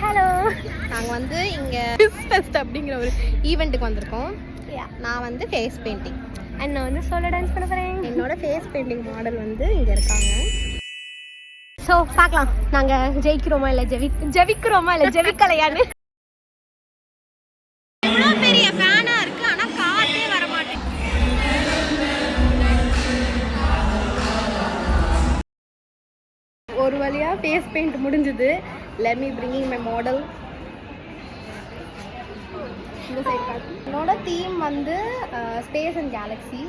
Hello, நாங்கள் வந்து இங்கே ஃபிஸ் ஃபெஸ்ட் அப்படிங்கிற ஒரு ஈவெண்ட்டுக்கு வந்திருக்கோம். நான் வந்து ஃபேஸ் பெயிண்டிங் அண்ட் நான் வந்து சோலோ டான்ஸ் பண்ண போகிறேன். என்னோட ஃபேஸ் பெயிண்டிங் மாடல் வந்து இங்கே இருக்காங்க. ஸோ பார்க்கலாம் நாங்கள் ஜெயிக்கிறோமா இல்லை ஜெயிக்கிறோமா இல்லை ஜெயிக்கலையான்னு. இவ்வளோ பெரிய ஃபேனாக இருக்குது, ஆனால் காற்றே வர மாட்டேங்குது. ஒரு வழியாக ஃபேஸ் பெயிண்ட் முடிஞ்சுது. Let me bringing my model. இந்த சைட் பார்த்து என்னோட தீம் வந்து ஸ்பேஸ் அண்ட் கேலக்ஸி.